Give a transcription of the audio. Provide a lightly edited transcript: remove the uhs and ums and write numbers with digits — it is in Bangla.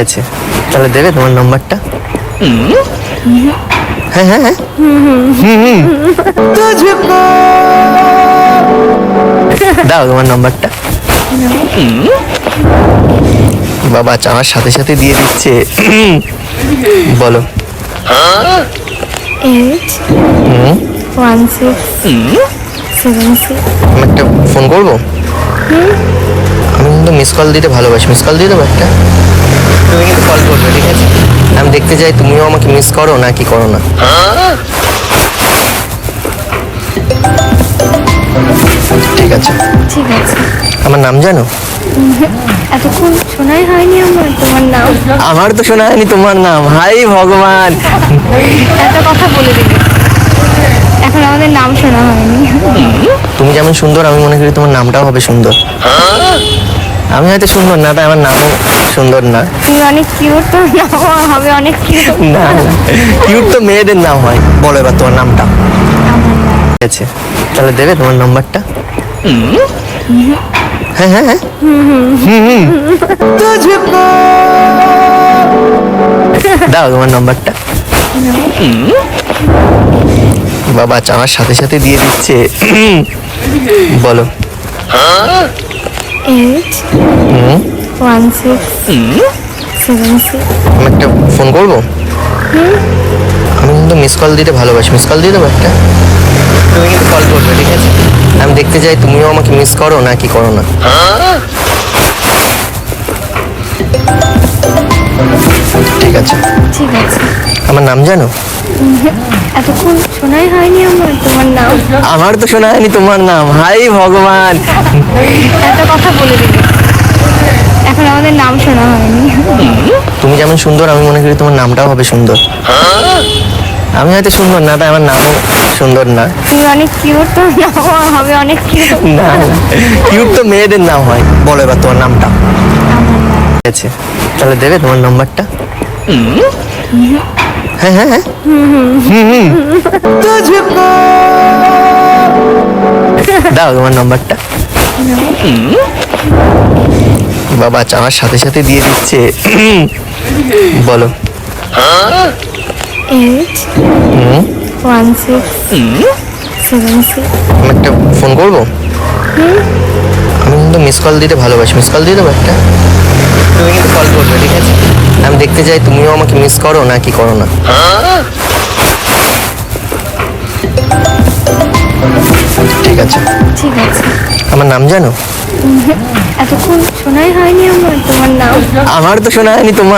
আছে, তাহলে দেবে তোমার নাম্বারটা? হ্যাঁ হ্যাঁ হ্যাঁ দাও তোমার নাম্বারটা। বাবা চাওয়ার সাথে সাথে দিয়ে দিচ্ছে। বলো। 81676। আমি একটা ফোন করবো। আমি কিন্তু মিস কল দিতে ভালোবাসি, মিস কল দিয়ে দেবো একটা। তুমি কিন্তু কল করবে, ঠিক আছে? আমি দেখতে চাই তুমিও আমাকে মিস করো নাকি করো না। ঠিক আছে। ঠিক আছে। আমার নাম জানো? এতক্ষণ শোনাই হয়নি আমার তোমার নাম। আমার তো শোনা হয়নি তোমার নাম। হাই ভগবান, এত কথা বলে দিলে, এখন আমাদের নাম শোনা হয়নি। তুমি যেমন সুন্দর আমি মনে করি তোমার নামটাও হবে সুন্দর। আমি হয়তো সুন্দর না, তাই আমার নামও সুন্দর না। তুমি অনেক কিউট, তোর নাম হবে অনেক কিউট। না কিউট তো মেয়েদের নাম হয়। বলো এবার তোমার নামটা। ঠিক আছে, তাহলে দেবে তোমার নাম্বারটা? হ্যাঁ হ্যাঁ হ্যাঁ দাও তোমার নাম্বারটা। বাবা চাওয়ার সাথে সাথে দিয়ে দিচ্ছে। বলো। 81676। আমি একটা ফোন করবো। আমি কিন্তু মিস কল দিতে ভালোবাসি, মিস কল দিয়ে দেবো একটা। তুমি কিন্তু কল করবে, ঠিক আছে? আমি দেখতে চাই তুমিও আমাকে মিস করো নাকি করো না। ঠিক আছে। ঠিক আছে। আমার নাম জানো? এতক্ষণ শোনাই হয়নি আমার তোমার নাম। আমার তো শোনা হয়নি তোমার নাম। হাই ভগবান, এত কথা বলে দিলে, এখন আমাদের নাম শোনা হয়নি। তুমি যেমন সুন্দর আমি মনে করি তোমার নামটাও হবে সুন্দর। আমি হয়তো সুন্দর না, তাই আমার নামও সুন্দর না। তুমি অনেক কিউট, তোর নাম হবে অনেক কিউট। না কিউট তো মেয়েদের নাম হয়। বলো এবার তোমার নামটা। ঠিক আছে, তাহলে দেবে তোমার নাম্বারটা? হ্যাঁ হ্যাঁ হ্যাঁ দাও তোমার নাম্বারটা। বাবা চাওয়ার সাথে সাথে দিয়ে দিচ্ছে। বলো। 81676। আমি একটা ফোন করবো। আমি কিন্তু মিস কল দিতে ভালোবাসি, মিস কল দিয়ে দেবো একটা। তুমি কিন্তু কল করবে, ঠিক আছে? আমি দেখতে চাই তুমিও আমাকে মিস করো নাকি করো না। ঠিক আছে। ঠিক আছে। আমার নাম জানো? এতক্ষণ শোনাই হয়নি আমার তোমার নাম। আমার তো শোনা হয়নি তোমার